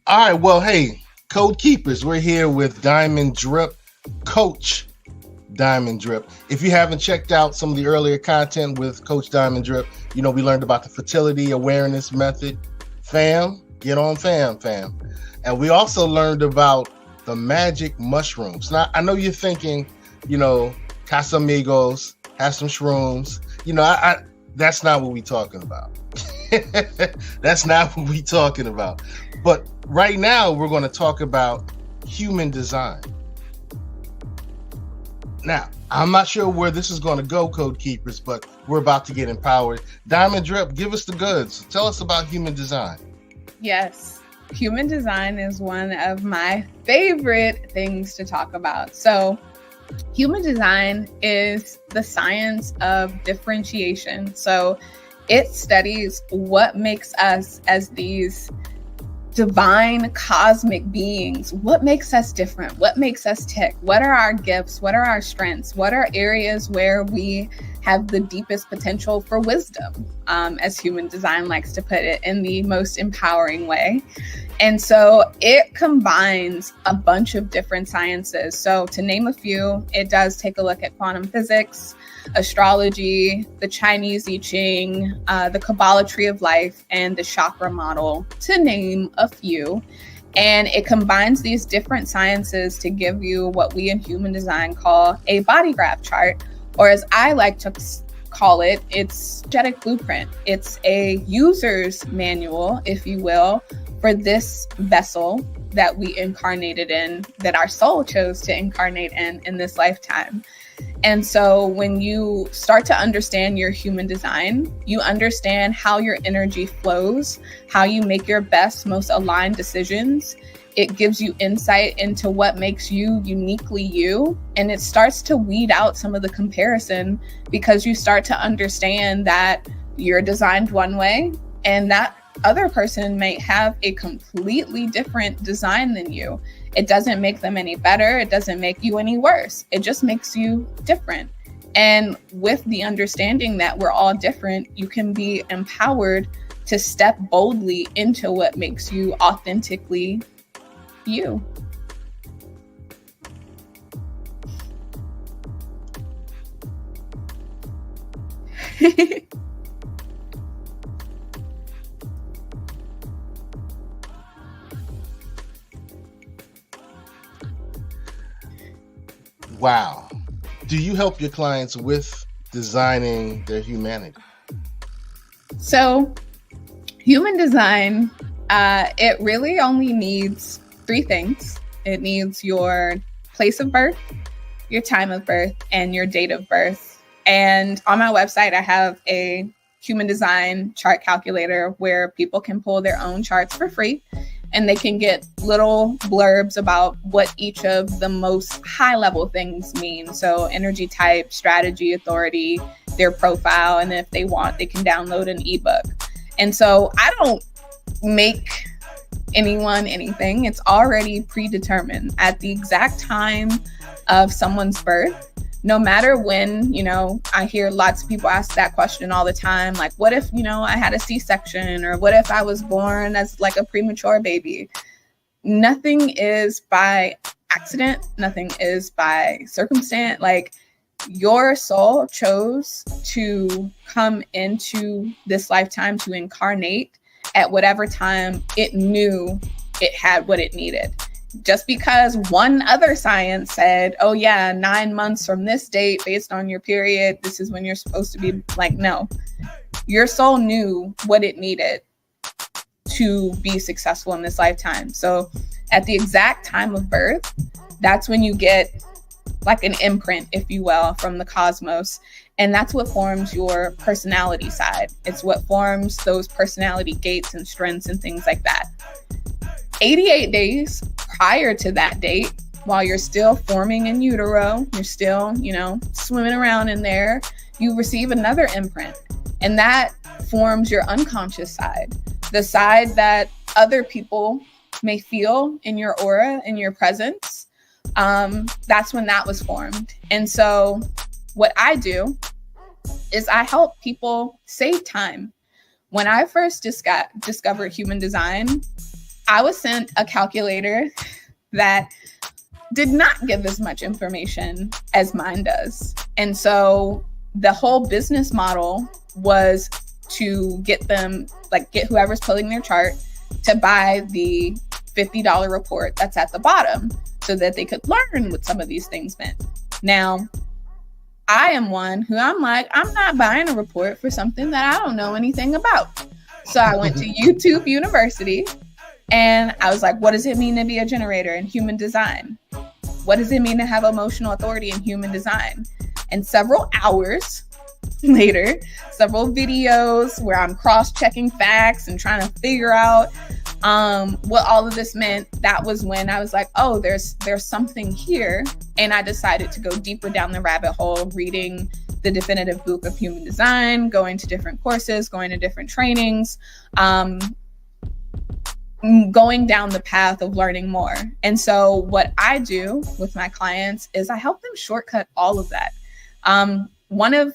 All right, well, hey, Code Keepers, we're here with Diamond Drip, Coach Diamond Drip. If you haven't checked out some of the earlier content with Coach Diamond Drip, you know, we learned about the fertility awareness method. Fam, get on fam. And we also learned about the magic mushrooms. Now, I know you're thinking, you know, Casamigos, have some shrooms. You know, I that's not what we're talking about. That's not what we're talking about. But right now, we're going to talk about human design. Now, I'm not sure where this is going to go, Code Keepers, but we're about to get empowered. Diamond Drip, give us the goods. Tell us about human design. Yes, human design is one of my favorite things to talk about. So, human design is the science of differentiation. So, it studies what makes us as these divine cosmic beings, what makes us different, what makes us tick, what are our gifts, what are our strengths, what are areas where we have the deepest potential for wisdom, as human design likes to put it, in the most empowering way. And so it combines a bunch of different sciences. So to name a few, it does take a look at quantum physics, astrology, the Chinese I Ching, the Kabbalah tree of life, and the chakra model, to name a few. And it combines these different sciences to give you what we in human design call a body graph chart, or as I like to call it, it's energetic blueprint. It's a user's manual, if you will, for this vessel that we incarnated in, that our soul chose to incarnate in this lifetime. And so when you start to understand your human design, you understand how your energy flows, how you make your best, most aligned decisions. It gives you insight into what makes you uniquely you. And it starts to weed out some of the comparison, because you start to understand that you're designed one way and that other person may have a completely different design than you. It doesn't make them any better. It doesn't make you any worse. It just makes you different. And with the understanding that we're all different, you can be empowered to step boldly into what makes you authentically you. Wow. Do you help your clients with designing their humanity? So, human design, it really only needs three things. It needs your place of birth, your time of birth, and your date of birth. And on my website, I have a human design chart calculator where people can pull their own charts for free. And they can get little blurbs about what each of the most high level things mean. So energy type, strategy, authority, their profile. And if they want, they can download an ebook. And so I don't make anyone anything. It's already predetermined at the exact time of someone's birth. No matter when, you know, I hear lots of people ask that question all the time, like, what if, you know, I had a C-section, or what if I was born as like a premature baby? Nothing is by accident. Nothing is by circumstance. Like, your soul chose to come into this lifetime to incarnate at whatever time it knew it had what it needed. Just because one other science said, oh yeah, 9 months from this date, based on your period, this is when you're supposed to be, like, no. Your soul knew what it needed to be successful in this lifetime. So at the exact time of birth, that's when you get like an imprint, if you will, from the cosmos. And that's what forms your personality side. It's what forms those personality gates and strengths and things like that. 88 days prior to that date, while you're still forming in utero, you're still, you know, swimming around in there, you receive another imprint. And that forms your unconscious side, the side that other people may feel in your aura, in your presence. That's when that was formed. And so what I do is I help people save time. When I first discovered human design, I was sent a calculator that did not give as much information as mine does. And so the whole business model was to get them, like get whoever's pulling their chart to buy the $50 report that's at the bottom so that they could learn what some of these things meant. Now, I am one who I'm like, I'm not buying a report for something that I don't know anything about. So I went to YouTube University and I was like, what does it mean to be a generator in human design? What does it mean to have emotional authority in human design? And several hours later, several videos where I'm cross-checking facts and trying to figure out what all of this meant. That was when I was like, oh, there's something here. And I decided to go deeper down the rabbit hole, reading the definitive book of human design, going to different courses, going to different trainings, going down the path of learning more. And so what I do with my clients is I help them shortcut all of that. One of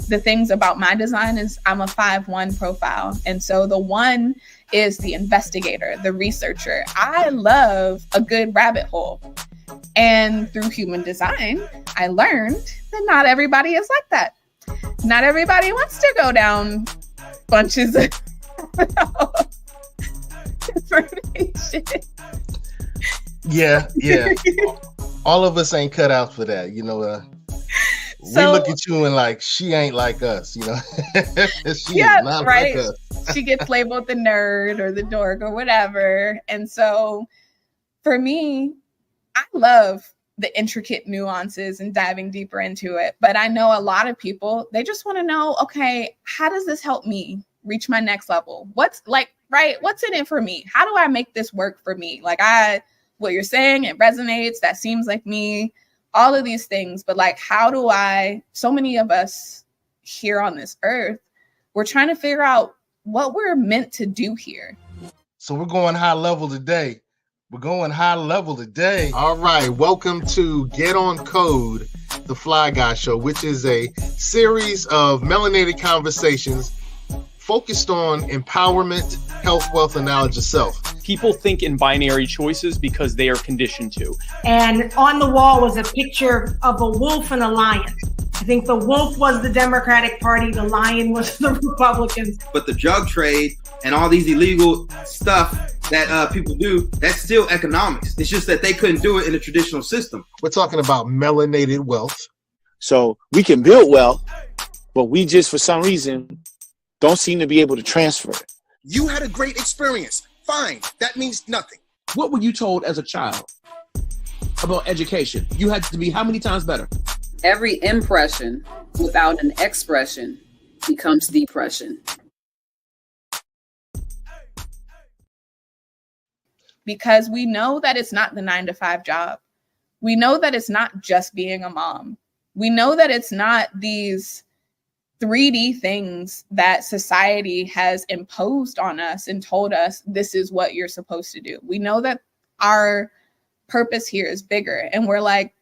the things about my design is I'm a 5-1 profile. And so the 1 is the investigator, the researcher. I love a good rabbit hole. And through human design, I learned that not everybody is like that. Not everybody wants to go down bunches of information. Yeah. All of us ain't cut out for that, you know. We look at you and like, she ain't like us, you know. She is not like us. She gets labeled the nerd or the dork or whatever. And so for me, I love the intricate nuances and diving deeper into it. But I know a lot of people, they just want to know, okay, how does this help me reach my next level? What's in it for me? How do I make this work for me? Like what you're saying, it resonates. That seems like me. All of these things, but like, so many of us here on this earth, we're trying to figure out what we're meant to do here. So we're going high level today. All right. Welcome to Get On Code, the Fly Guy Show, which is a series of melanated conversations focused on empowerment, health, wealth, and knowledge of self. People think in binary choices because they are conditioned to. And on the wall was a picture of a wolf and a lion. I think the wolf was the Democratic Party, the lion was the Republicans. But the drug trade and all these illegal stuff that people do, that's still economics. It's just that they couldn't do it in a traditional system. We're talking about melanated wealth. So we can build wealth, but we just, for some reason, don't seem to be able to transfer it. You had a great experience. Fine. That means nothing. What were you told as a child about education? You had to be how many times better? Every impression without an expression becomes depression. Because we know that it's not the 9-to-5 job. We know that it's not just being a mom. We know that it's not these 3D things that society has imposed on us and told us this is what you're supposed to do. We know that our purpose here is bigger, and we're like,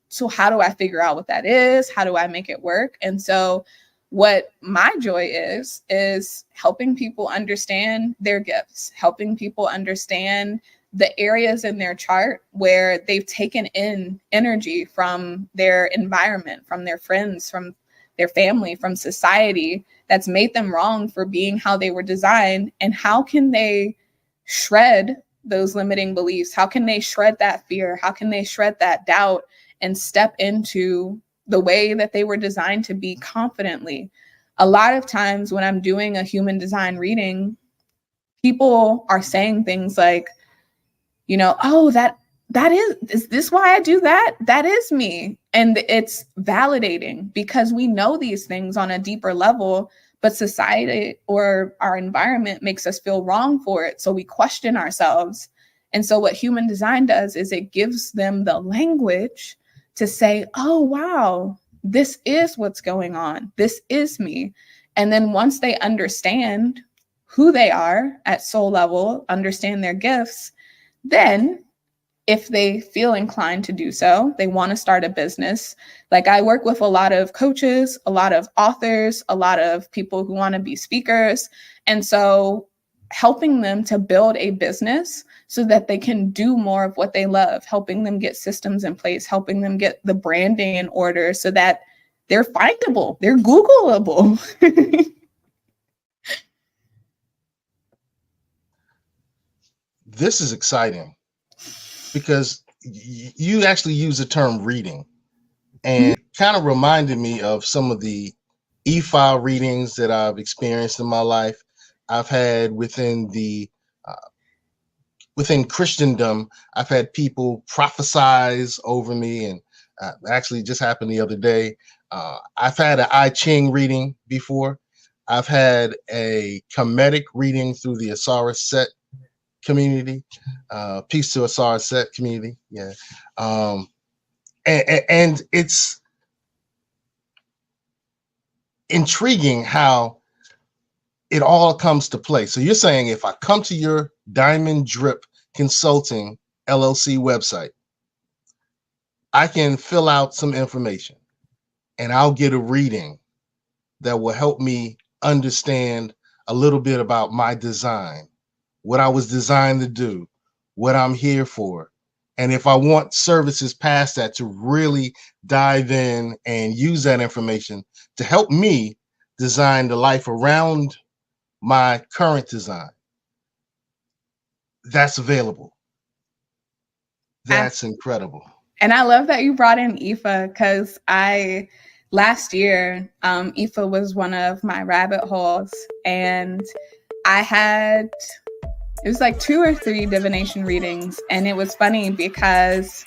so how do I figure out what that is? How do I make it work? And so what my joy is helping people understand their gifts, helping people understand the areas in their chart where they've taken in energy from their environment, from their friends, from their family, from society, that's made them wrong for being how they were designed. And how can they shred those limiting beliefs? How can they shred that fear? How can they shred that doubt and step into the way that they were designed to be confidently? A lot of times when I'm doing a human design reading, people are saying things like, you know, oh, is this why I do that? That is me. And it's validating because we know these things on a deeper level, but society or our environment makes us feel wrong for it. So we question ourselves. And so what human design does is it gives them the language to say, oh, wow, this is what's going on. This is me. And then once they understand who they are at soul level, understand their gifts, then if they feel inclined to do so, they want to start a business. Like I work with a lot of coaches, a lot of authors, a lot of people who want to be speakers. And so helping them to build a business so that they can do more of what they love, helping them get systems in place, helping them get the branding in order so that they're findable, they're Googleable. This is exciting because you actually use the term reading, and kind of reminded me of some of the e-file readings that I've experienced in my life. I've had within Christendom, I've had people prophesize over me, and actually just happened the other day. I've had an I Ching reading before. I've had a Kemetic reading through the Osiris Set community. Peace to Osiris Set community. Yeah. And it's intriguing how it all comes to play. So you're saying if I come to your Diamond Drip Consulting LLC website, I can fill out some information and I'll get a reading that will help me understand a little bit about my design, what I was designed to do, what I'm here for. And if I want services past that, to really dive in and use that information to help me design the life around my current design, that's available. That's incredible. And I love that you brought in IFA, because last year, IFA was one of my rabbit holes, and it was like 2 or 3 divination readings. And it was funny because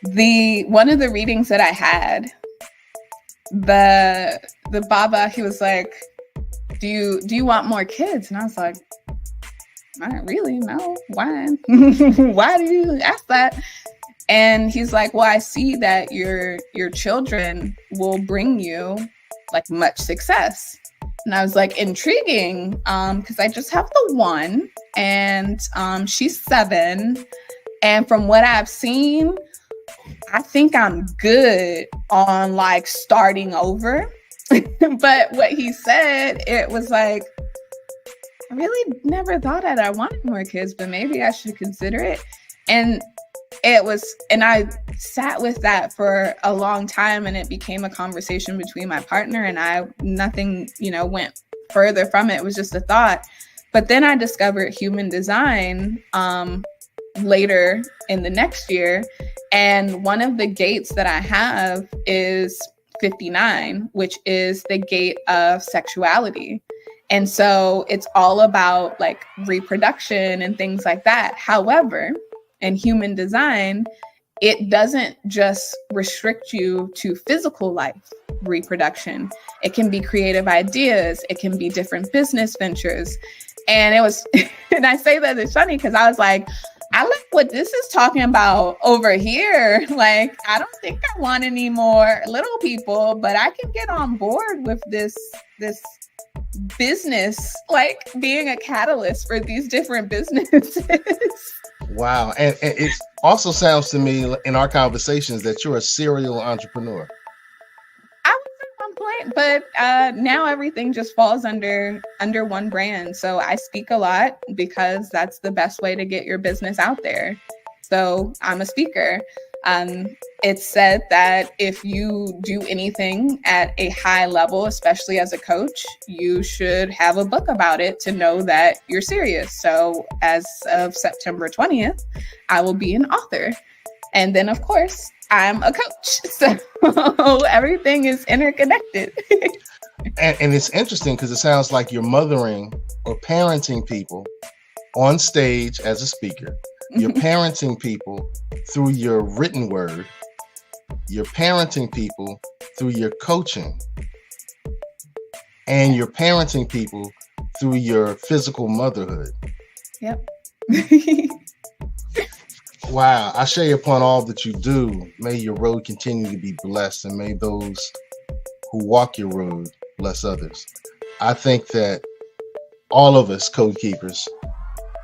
one of the readings that I had, the Baba, he was like, do you want more kids? And I was like, not really, no. Why? Why do you ask that? And he's like, well, I see that your children will bring you like much success. And I was like, intriguing, because I just have the one, and she's 7. And from what I've seen, I think I'm good on like starting over. But what he said, it was like, I really never thought that I wanted more kids, but maybe I should consider it. And I sat with that for a long time, and it became a conversation between my partner and I. Nothing, went further from it. It was just a thought. But then I discovered human design later in the next year. And one of the gates that I have is 59, which is the gate of sexuality. And so it's all about like reproduction and things like that. However, in human design, it doesn't just restrict you to physical life reproduction. It can be creative ideas. It can be different business ventures. And it was, and I say that it's funny because I was like, I like what this is talking about over here. Like, I don't think I want any more little people, but I can get on board with this business, like being a catalyst for these different businesses. Wow. And it also sounds to me in our conversations that you're a serial entrepreneur. I wasn't on point, but now everything just falls under one brand. So I speak a lot because that's the best way to get your business out there. So I'm a speaker. It's said that if you do anything at a high level, especially as a coach, you should have a book about it to know that you're serious. So as of September 20th, I will be an author. And then, of course, I'm a coach. So everything is interconnected. And it's interesting because it sounds like you're mothering or parenting people on stage as a speaker. You're parenting people through your written word. You're parenting people through your coaching. And you're parenting people through your physical motherhood. Yep. Wow. Ashe upon all that you do. May your road continue to be blessed, and may those who walk your road bless others. I think that all of us code keepers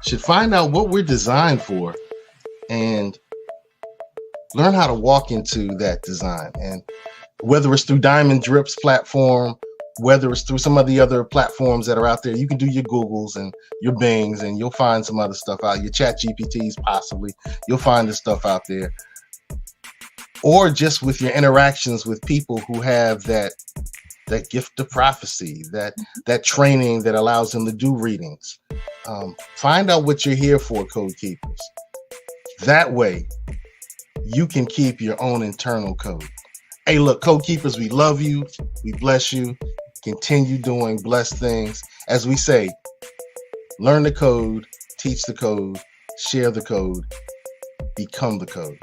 should find out what we're designed for and learn how to walk into that design. And whether it's through Diamond Drip's platform, whether it's through some of the other platforms that are out there. You can do your Googles and your Bings, and you'll find some other stuff out. Your Chat GPTs, possibly. You'll find this stuff out there. Or just with your interactions with people who have that gift of prophecy, that training that allows them to do readings. Find out what you're here for, Code Keepers. That way, you can keep your own internal code. Hey, look, Code Keepers, we love you. We bless you. Continue doing blessed things. As we say, learn the code, teach the code, share the code, become the code.